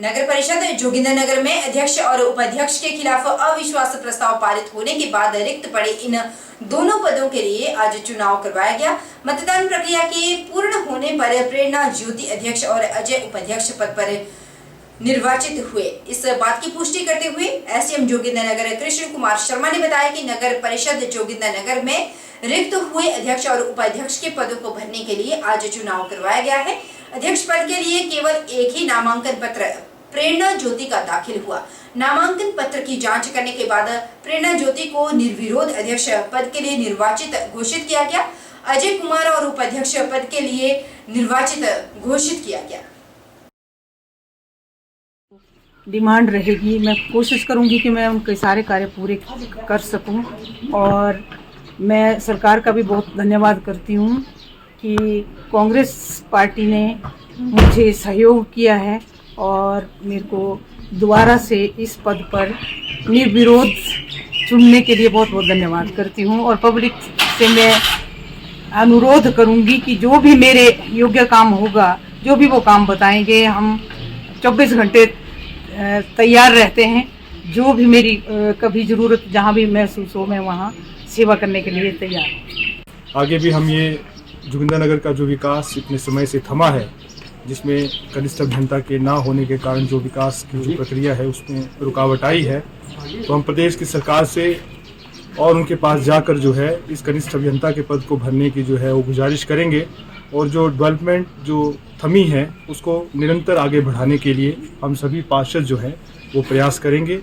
नगर परिषद जोगिंदरनगर में अध्यक्ष और उपाध्यक्ष के खिलाफ अविश्वास प्रस्ताव पारित होने के बाद रिक्त पड़े इन दोनों पदों के लिए आज चुनाव करवाया गया। मतदान प्रक्रिया के पूर्ण होने पर प्रेरणा ज्योति अध्यक्ष और अजय उपाध्यक्ष पद पर निर्वाचित हुए। इस बात की पुष्टि करते हुए एसडीएम जोगिंदरनगर कृष्ण कुमार शर्मा ने बताया कि नगर परिषद जोगिंदरनगर में रिक्त हुए अध्यक्ष और उपाध्यक्ष के पदों को भरने के लिए आज चुनाव करवाया गया है। अध्यक्ष पद के लिए केवल एक ही नामांकन पत्र प्रेरणा ज्योति का दाखिल हुआ। नामांकन पत्र की जांच करने के बाद प्रेरणा ज्योति को निर्विरोध अध्यक्ष पद के लिए निर्वाचित घोषित किया गया। अजय कुमार और उपाध्यक्ष पद के लिए निर्वाचित घोषित किया गया। डिमांड रहेगी, मैं कोशिश करूंगी कि मैं उनके सारे कार्य पूरे कर सकूं और मैं सरकार का भी बहुत धन्यवाद करती हूं कि कांग्रेस पार्टी ने मुझे सहयोग किया है और मेरे को दोबारा से इस पद पर निर्विरोध चुनने के लिए बहुत बहुत धन्यवाद करती हूं और पब्लिक से मैं अनुरोध करूंगी कि जो भी मेरे योग्य काम होगा, जो भी वो काम बताएंगे, हम 24 घंटे तैयार रहते हैं। जो भी मेरी कभी ज़रूरत जहाँ भी महसूस हो, मैं वहाँ सेवा करने के लिए तैयार हूँ। आगे भी हम ये जोगिंदरनगर का जो विकास इतने समय से थमा है, जिसमें कनिष्ठ अभियंता के ना होने के कारण जो विकास की जो प्रक्रिया है उसमें रुकावट आई है, तो हम प्रदेश की सरकार से और उनके पास जाकर जो है इस कनिष्ठ अभियंता के पद को भरने की जो है वो गुजारिश करेंगे और जो डेवलपमेंट जो थमी है उसको निरंतर आगे बढ़ाने के लिए हम सभी पार्षद जो है वो प्रयास करेंगे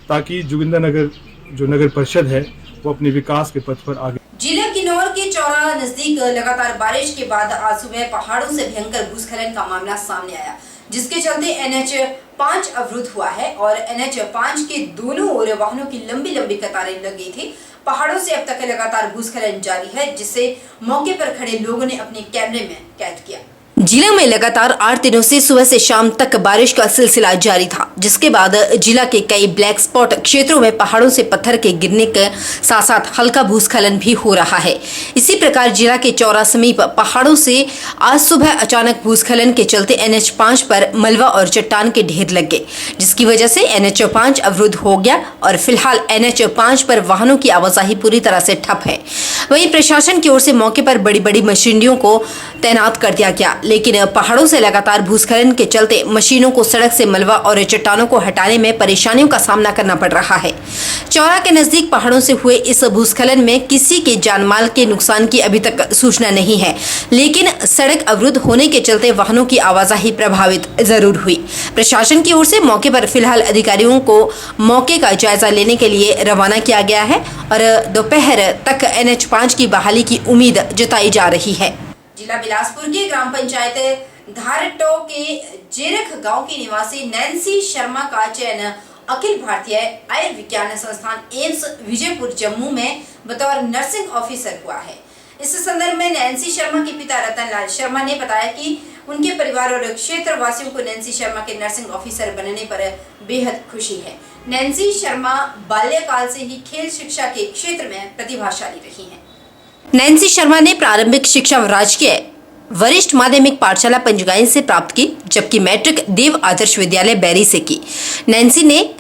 ताकि जोगिंदरनगर जो नगर परिषद है वो अपने विकास के पथ पर आगे। जिला किन्नौर के चौरा नजदीक लगातार बारिश के बाद आज सुबह पहाड़ों से भयंकर भूस्खलन का मामला सामने आया, जिसके चलते NH5 अवरुद्ध हुआ है और NH5 के दोनों ओर वाहनों की लंबी लंबी कतारें लग गई थी। पहाड़ों से अब तक लगातार भूस्खलन जारी है, जिसे मौके पर खड़े लोगों ने अपने कैमरे में कैद किया। जिले में लगातार 8 दिनों से सुबह से शाम तक बारिश का सिलसिला जारी था, जिसके बाद जिला के कई ब्लैक स्पॉट क्षेत्रों में पहाड़ों से पत्थर के गिरने के साथ साथ हल्का भूस्खलन भी हो रहा है। इसी प्रकार जिला के चौरा समीप पहाड़ों से आज सुबह अचानक भूस्खलन के चलते NH5 पर मलबा और चट्टान के ढेर लग गए, जिसकी वजह से NH5 अवरुद्ध हो गया और फिलहाल NH5 पर वाहनों की आवाजाही पूरी तरह से ठप है। वहीं प्रशासन की ओर से मौके पर बड़ी बड़ी मशीनरियों को तैनात कर दिया गया, लेकिन पहाड़ों से लगातार भूस्खलन के चलते मशीनों को सड़क से मलबा और चट्टानों को हटाने में परेशानियों का सामना करना पड़ रहा है। चौरा के नजदीक पहाड़ों से हुए इस भूस्खलन में किसी के जानमाल के नुकसान की अभी तक सूचना नहीं है, लेकिन सड़क अवरुद्ध होने के चलते वाहनों की आवाजाही प्रभावित जरूर हुई। प्रशासन की ओर से मौके पर फिलहाल अधिकारियों को मौके का जायजा लेने के लिए रवाना किया गया है और दोपहर तक NH5 की बहाली की उम्मीद जताई जा रही है। जिला बिलासपुर के ग्राम पंचायत धारटो के जेरख गांव की निवासी नैन्सी शर्मा का चयन अखिल भारतीय आयुर्विज्ञान संस्थान एम्स विजयपुर जम्मू में बतौर नर्सिंग ऑफिसर हुआ है। इस संदर्भ में नैन्सी शर्मा के पिता रतन लाल शर्मा ने बताया कि उनके परिवार और क्षेत्र वासियों को नैन्सी शर्मा के नर्सिंग ऑफिसर बनने पर बेहद खुशी है। नैन्सी शर्मा बाल्यकाल से ही खेल शिक्षा के क्षेत्र में प्रतिभाशाली रही हैं। नैन्सी शर्मा ने प्रारंभिक शिक्षा राजकीय वरिष्ठ माध्यमिक पाठशाला पंजगाई से प्राप्त की, जबकि मैट्रिक देव आदर्श विद्यालय बैरी से की। नैन्सी ने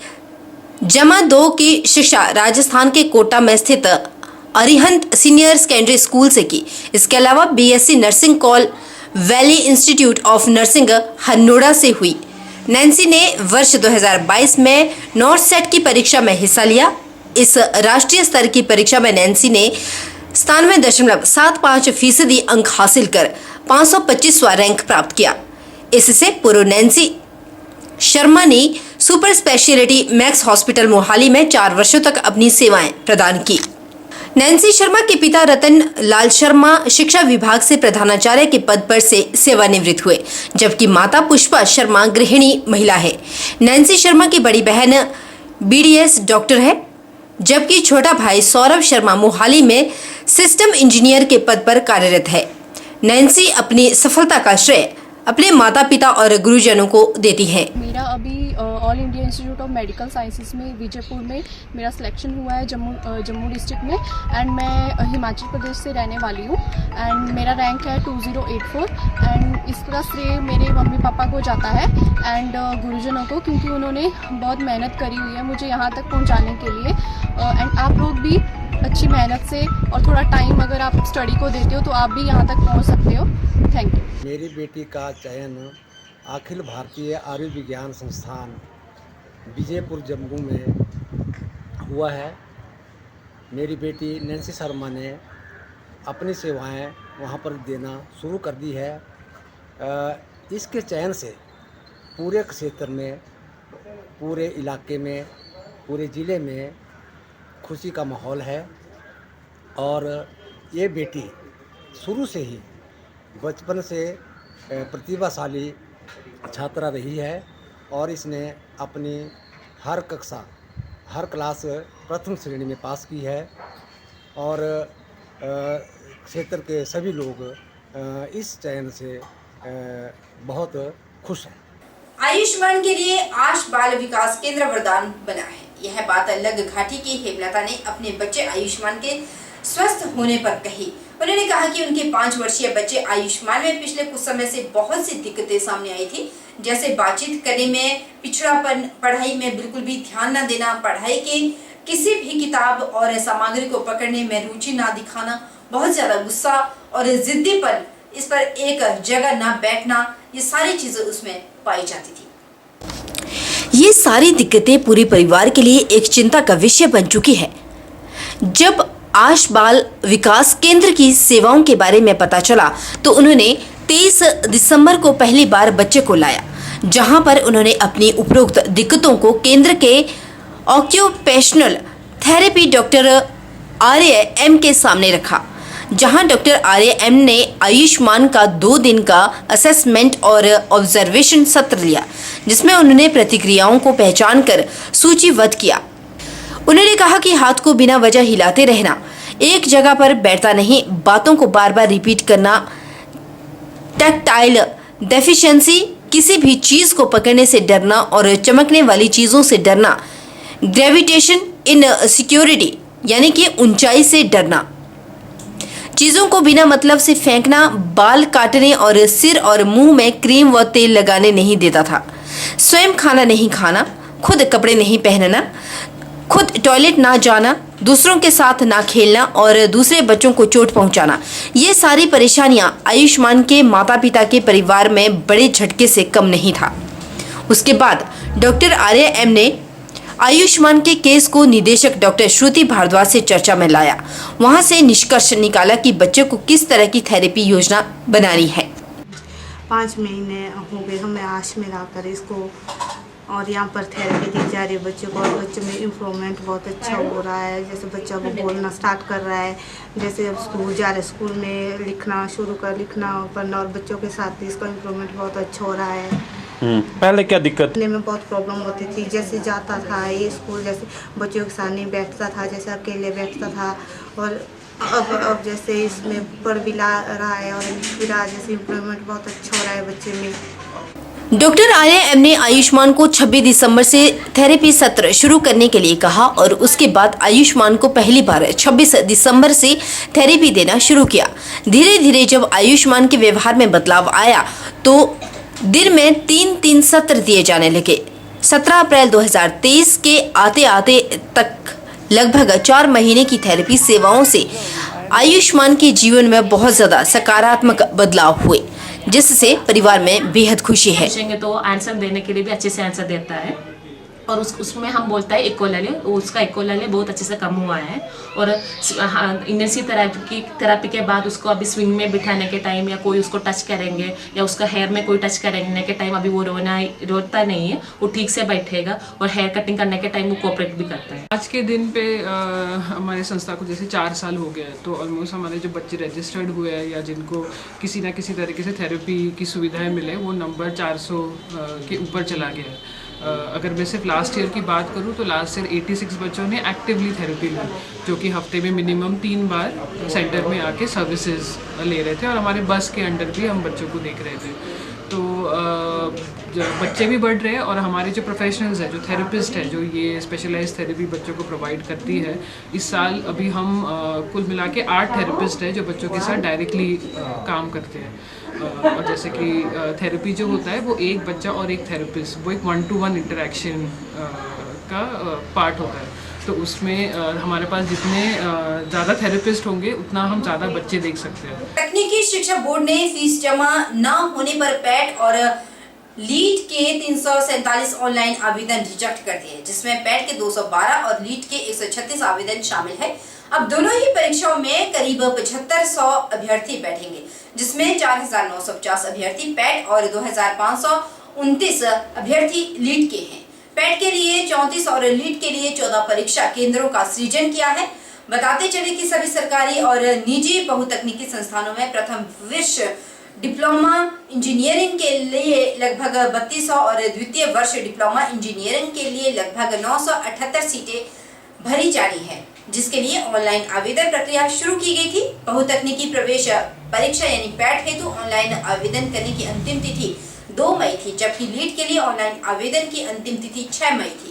जमा 2 की शिक्षा राजस्थान के कोटा में स्थित अरिहंत सीनियर सेकेंडरी स्कूल से की। इसके अलावा BSc नर्सिंग कॉल वैली इंस्टीट्यूट ऑफ नर्सिंग हनोड़ा से हुई। नैन्सी ने वर्ष 2022 में नॉर्थ सेट की परीक्षा में हिस्सा लिया। इस राष्ट्रीय स्तर की परीक्षा में नैन्सी ने 97.75% अंक हासिल कर 525वां रैंक प्राप्त किया। इससे पूर्व नैन्सी शर्मा ने super speciality max hospital Mohali में 4 वर्षों तक अपनी सेवाएं प्रदान की। नैन्सी शर्मा के पिता रतन लाल शर्मा शिक्षा विभाग से प्रधानाचार्य के पद पर से सेवानिवृत्त हुए, जबकि माता पुष्पा शर्मा गृहिणी महिला है। नैन्सी शर्मा की बड़ी बहन BDS डॉक्टर है, जबकि छोटा भाई सौरभ शर्मा मोहाली में सिस्टम इंजीनियर के पद पर कार्यरत है। नैन्सी अपनी सफलता का श्रेय अपने माता पिता और गुरुजनों को देती है। मेरा अभी all India institute of medical sciences में विजयपुर में मेरा सिलेक्शन हुआ है जम्मू डिस्ट्रिक्ट में। एंड मैं हिमाचल प्रदेश से रहने वाली हूँ एंड मेरा रैंक है 2084 एंड इसका श्रेय मेरे मम्मी पापा को जाता है एंड गुरुजनों को, क्योंकि उन्होंने बहुत मेहनत करी हुई है मुझे यहाँ तक पहुँचाने के लिए। एंड आप लोग भी अच्छी मेहनत से और थोड़ा टाइम अगर आप स्टडी को देते हो तो आप भी यहाँ तक पहुँच सकते हो। Thank you. मेरी बेटी का चयन अखिल भारतीय आयुर्विज्ञान संस्थान विजयपुर जम्मू में हुआ है। मेरी बेटी नैन्सी शर्मा ने अपनी सेवाएं वहां पर देना शुरू कर दी है। इसके चयन से पूरे क्षेत्र में, पूरे इलाके में, पूरे ज़िले में खुशी का माहौल है। और ये बेटी शुरू से ही बचपन से प्रतिभाशाली छात्रा रही है और इसने अपनी हर कक्षा, हर क्लास प्रथम श्रेणी में पास की है और क्षेत्र के सभी लोग इस चयन से बहुत खुश हैं। आयुष्मान के लिए आश बाल विकास केंद्र वरदान बना है। यह बात अलग घाटी की हेमलता ने अपने बच्चे आयुष्मान के स्वस्थ होने पर कही। उन्होंने कहा कि उनके 5 वर्षीय बच्चे आयुष्मान में पिछले कुछ समय से बहुत सी दिक्कतें सामने आई थी, जैसे बातचीत करने में पिछड़ापन, पढ़ाई में बिल्कुल भी ध्यान न देना, पढ़ाई के किसी भी किताब और सामग्री को पकड़ने में रुचि ना दिखाना, बहुत ज्यादा गुस्सा और जिद्दीपन, इस पर एक जगह ना बैठना, ये सारी चीजें उसमें पाई जाती थी। ये सारी दिक्कतें पूरे परिवार के लिए एक चिंता का विषय बन चुकी है। जब आश बाल विकास केंद्र की सेवाओं के बारे में पता चला तो उन्होंने 23 दिसंबर को पहली बार बच्चे को लाया, जहां पर उन्होंने अपनी उपरोक्त दिक्कतों को केंद्र के ऑक्यूपेशनल थेरेपी डॉक्टर आर्य एम के सामने रखा, जहां डॉक्टर आर्य एम ने आयुष्मान का 2 दिन का असेसमेंट और ऑब्जर्वेशन सत्र लिया, जिसमें उन्होंने प्रतिक्रियाओं को पहचान कर सूचीबद्ध किया। उन्होंने कहा कि हाथ को बिना वजह हिलाते रहना, एक जगह पर बैठता नहीं, बातों को बार बार रिपीट करना, टैक्टाइल डेफिशिएंसी, किसी भी चीज को पकड़ने से डरना और चमकने वाली चीजों से डरना, ग्रेविटेशन इनसिक्योरिटी यानी कि ऊंचाई से डरना, चीजों को बिना मतलब से फेंकना, बाल काटने और सिर और मुंह में क्रीम व तेल लगाने नहीं देता था, स्वयं खाना नहीं खाना, खुद कपड़े नहीं पहनना, खुद टॉयलेट ना जाना, दूसरों के साथ ना खेलना और दूसरे बच्चों को चोट पहुंचाना। ये सारी परेशानियां आयुष्मान के माता पिता के परिवार में बड़े झटके से कम नहीं था। उसके बाद डॉक्टर आर्य एम ने आयुष्मान के केस को निदेशक डॉक्टर श्रुति भारद्वाज से चर्चा में लाया। वहां से निष्कर्ष निकाला कि बच्चे को किस तरह की थेरेपी योजना बनानी है। 5 महीने हो गए हमें आश में लाकर इसको, और यहाँ पर थेरेपी दी जा रही है बच्चे को, और बच्चे में इम्प्रूवमेंट बहुत अच्छा हो रहा है। जैसे बच्चा को बोलना स्टार्ट कर रहा है, जैसे अब स्कूल जा रहा है, स्कूल में लिखना पढ़ना और बच्चों के साथ भी इसका इम्प्रूवमेंट बहुत अच्छा हो रहा है। पहले क्या दिक्कत में बहुत प्रॉब्लम होती थी, जैसे जाता था ये स्कूल, जैसे बच्चों के साथ नहीं बैठता था, जैसे अकेले बैठता था, और अब जैसे इसमें पढ़ भी ला रहा है और लिख भी रहा है, जैसे इम्प्रूवमेंट बहुत अच्छा हो रहा है बच्चे में। डॉक्टर आर्य एम ने आयुष्मान को 26 दिसंबर से थेरेपी सत्र शुरू करने के लिए कहा और उसके बाद आयुष्मान को पहली बार 26 दिसंबर से थेरेपी देना शुरू किया। धीरे धीरे जब आयुष्मान के व्यवहार में बदलाव आया तो दिन में 3 सत्र दिए जाने लगे। 17 अप्रैल 2023 के आते आते तक लगभग 4 महीने की थेरेपी सेवाओं से आयुष्मान के जीवन में बहुत ज्यादा सकारात्मक बदलाव हुए, जिससे परिवार में बेहद खुशी है। पूछेंगे तो आंसर देने के लिए भी अच्छे से आंसर देता है और उसमें हम बोलता है इक्वलली, उसका इक्वलली बहुत अच्छे से कम हुआ है। और इंटेंसिव थेरेपी के बाद उसको अभी स्विंग में बिठाने के टाइम या कोई उसको टच करेंगे या उसका हेयर में कोई टच करने के टाइम अभी वो रोता नहीं है, वो ठीक से बैठेगा और हेयर कटिंग करने के टाइम वो कोऑपरेट भी करता है। आज के दिन पे हमारे संस्था को जैसे 4 साल हो गया है, तो ऑलमोस्ट हमारे जो बच्चे रजिस्टर्ड हुए हैं या जिनको किसी ना किसी तरीके से थेरेपी की सुविधाएं मिले, वो नंबर 400 के ऊपर चला गया है। अगर मैं सिर्फ लास्ट ईयर की बात करूँ तो लास्ट ईयर 86 बच्चों ने एक्टिवली थेरेपी ली, जो कि हफ्ते में मिनिमम 3 बार सेंटर में आके सर्विसेज ले रहे थे, और हमारे बस के अंडर भी हम बच्चों को देख रहे थे। तो बच्चे भी बढ़ रहे हैं, और हमारे जो प्रोफेशनल्स हैं, जो थेरेपिस्ट हैं, जो ये स्पेशलाइज्ड थेरेपी बच्चों को प्रोवाइड करती है, इस साल अभी हम कुल मिला के 8 थेरेपिस्ट हैं जो बच्चों के साथ डायरेक्टली काम करते हैं। और जैसे कि थेरेपी जो होता है वो एक बच्चा और एक थेरेपिस्ट, वो एक 1-to-1 इंटरेक्शन का पार्ट होता है। तो उसमें हमारे पास जितने ज़्यादा थेरेपिस्ट होंगे उतना हम ज़्यादा बच्चे देख सकते हैं। तकनीकी शिक्षा बोर्ड ने फीस जमा न होने पर पैट और लीड के 347 ऑनलाइन आवेदन रिजेक्ट कर दिए, जिसमें पैट के 212 और लीड के 136 आवेदन शामिल है। अब दोनों ही परीक्षाओं में करीब 7500 अभ्यर्थी बैठेंगे, जिसमें 4950 अभ्यर्थी पैट और 2529 अभ्यर्थी लीड के हैं। पैट के लिए 34 और लीड के लिए 14 परीक्षा केंद्रों का सृजन किया है। बताते चले कि सभी सरकारी और निजी बहुतकनीकी संस्थानों में प्रथम वर्ष डिप्लोमा इंजीनियरिंग के लिए लगभग 3200 और द्वितीय वर्ष डिप्लोमा इंजीनियरिंग के लिए लगभग 978 सीटें भरी जा रही है, जिसके लिए ऑनलाइन आवेदन प्रक्रिया शुरू की गई थी। बहुतकनीकी प्रवेश परीक्षा यानी पैट हेतु ऑनलाइन आवेदन करने की अंतिम तिथि 2 मई थी, जबकि लीड के लिए ऑनलाइन आवेदन की अंतिम तिथि 6 मई थी।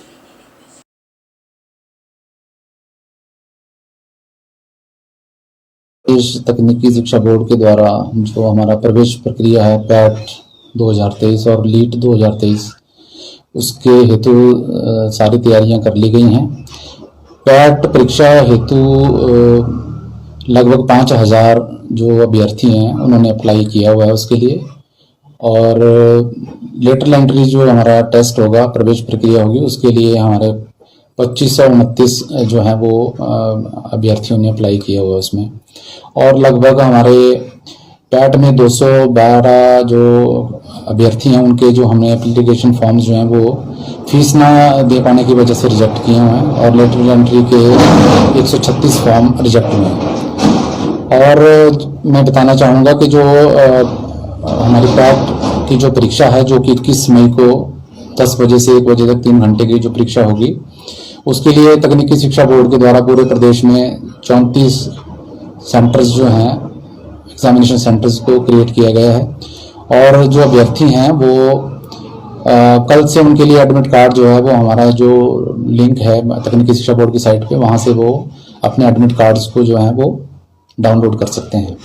तकनीकी शिक्षा बोर्ड के द्वारा जो हमारा प्रवेश प्रक्रिया है पैट 2023 और लीड 2023, उसके हेतु सारी तैयारियां कर ली गई हैं। पैट परीक्षा हेतु लगभग 5000 जो अभ्यर्थी हैं उन्होंने अप्लाई किया हुआ है उसके लिए, और लेटरल एंट्री जो हमारा टेस्ट होगा, प्रवेश प्रक्रिया होगी, उसके लिए हमारे 2529 जो है वो अभ्यर्थियों ने अप्लाई किया हुआ है उसमें। और लगभग हमारे पैट में 212 जो अभ्यर्थी हैं उनके जो हमने एप्लीकेशन फॉर्म्स जो हैं वो फीस ना दे पाने की वजह से रिजेक्ट किए हुए हैं, और लेटरल एंट्री के 136 फॉर्म रिजेक्ट हुए हैं। और मैं बताना चाहूँगा कि जो हमारी पैट की जो परीक्षा है, जो कि 21 मई को 10 बजे से 1 बजे तक 3 घंटे की जो परीक्षा होगी, उसके लिए तकनीकी शिक्षा बोर्ड के द्वारा पूरे प्रदेश में 34 सेंटर्स जो हैं, एग्जामिनेशन सेंटर्स को क्रिएट किया गया है। और जो अभ्यर्थी हैं वो कल से उनके लिए एडमिट कार्ड जो है वो हमारा जो लिंक है तकनीकी शिक्षा बोर्ड की साइट पे, वहाँ से वो अपने एडमिट कार्ड्स को जो है वो डाउनलोड कर सकते हैं।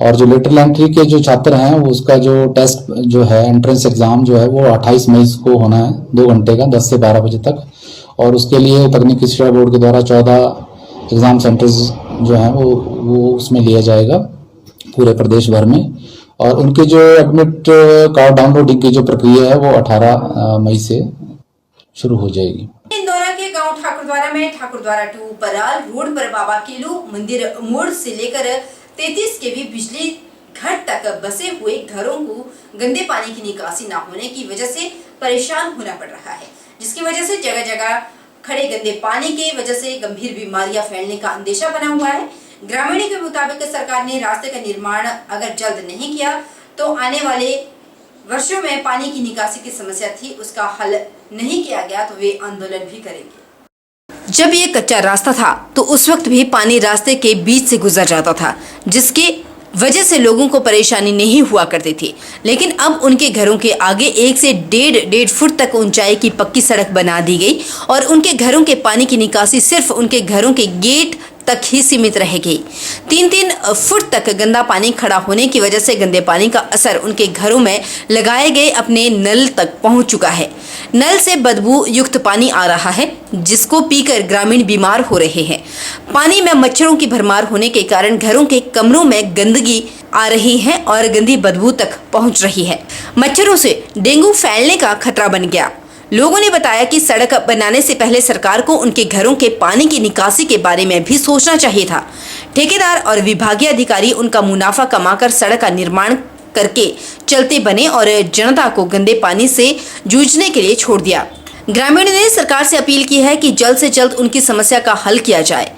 और जो लेटरल एंट्री के जो छात्र हैं वो उसका जो टेस्ट जो है, एंट्रेंस एग्जाम जो है वो 28 मई को होना है, 2 घंटे का, 10 से 12 बजे तक। और उसके लिए तकनीकी शिक्षा बोर्ड के द्वारा 14 एग्जाम सेंटर्स जो हैं वो उसमें लिया जाएगा पूरे प्रदेश भर में। और उनके जो एडमिट कार्ड डाउनलोडिंग की जो प्रक्रिया है वो 18 मई से शुरू हो जाएगी। इंदौरा के गांव ठाकुरद्वारा में ठाकुरद्वारा टू पराल रोड पर बाबा केलू मंदिर मोड़ से लेकर 33 केवी बिजली घर तक बसे हुए घरों को गंदे पानी की निकासी न होने की वजह से परेशान होना पड़ रहा है, जिसकी वजह से जगह जगह खड़े गंदे पानी की वजह से गंभीर बीमारियां फैलने का अंदेशा बना हुआ है। ग्रामीणों के मुताबिक सरकार ने रास्ते का निर्माण अगर जल्द नहीं किया तो आने वाले वर्षों में पानी की निकासी की समस्या थी, उसका हल नहीं किया गया तो वे आंदोलन भी करेंगे। जब ये कच्चा रास्ता था तो उस वक्त भी पानी रास्ते के बीच से गुजर जाता था, जिसके वजह से लोगों को परेशानी नहीं हुआ करती थी। लेकिन अब उनके घरों के आगे 1 से 1.5 फुट तक ऊंचाई की पक्की सड़क बना दी गई और उनके घरों के पानी की निकासी सिर्फ उनके घरों के गेट तक ही सीमित रह गई। 3-3 फुट तक गंदा पानी खड़ा होने की वजह से गंदे पानी का असर उनके घरों में लगाए गए अपने नल तक पहुंच चुका है। नल से बदबू युक्त पानी आ रहा है, जिसको पीकर ग्रामीण बीमार हो रहे हैं। पानी में मच्छरों की भरमार होने के कारण घरों के कमरों में गंदगी आ रही है और गंदी बदबू तक पहुंच रही है। मच्छरों से डेंगू फैलने का खतरा बन गया। लोगों ने बताया कि सड़क बनाने से पहले सरकार को उनके घरों के पानी की निकासी के बारे में भी सोचना चाहिए था। ठेकेदार और विभागीय अधिकारी उनका मुनाफा कमाकर सड़क का निर्माण करके चलते बने और जनता को गंदे पानी से जूझने के लिए छोड़ दिया। ग्रामीणों ने सरकार से अपील की है कि जल्द से जल्द उनकी समस्या का हल किया जाए।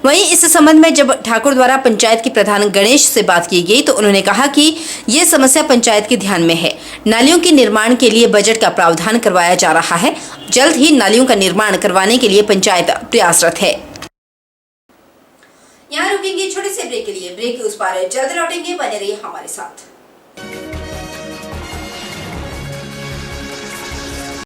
वहीं इस संबंध में जब ठाकुर द्वारा पंचायत के प्रधान गणेश से बात की गई तो उन्होंने कहा कि ये समस्या पंचायत के ध्यान में है। नालियों के निर्माण के लिए बजट का प्रावधान करवाया जा रहा है। जल्द ही नालियों का निर्माण करवाने के लिए पंचायत प्रयासरत है। यहाँ रुकेंगे छोटे से ब्रेक के लिए। ब्रेक के उस पार जल्द लौटेंगे, बने रहिए हमारे साथ।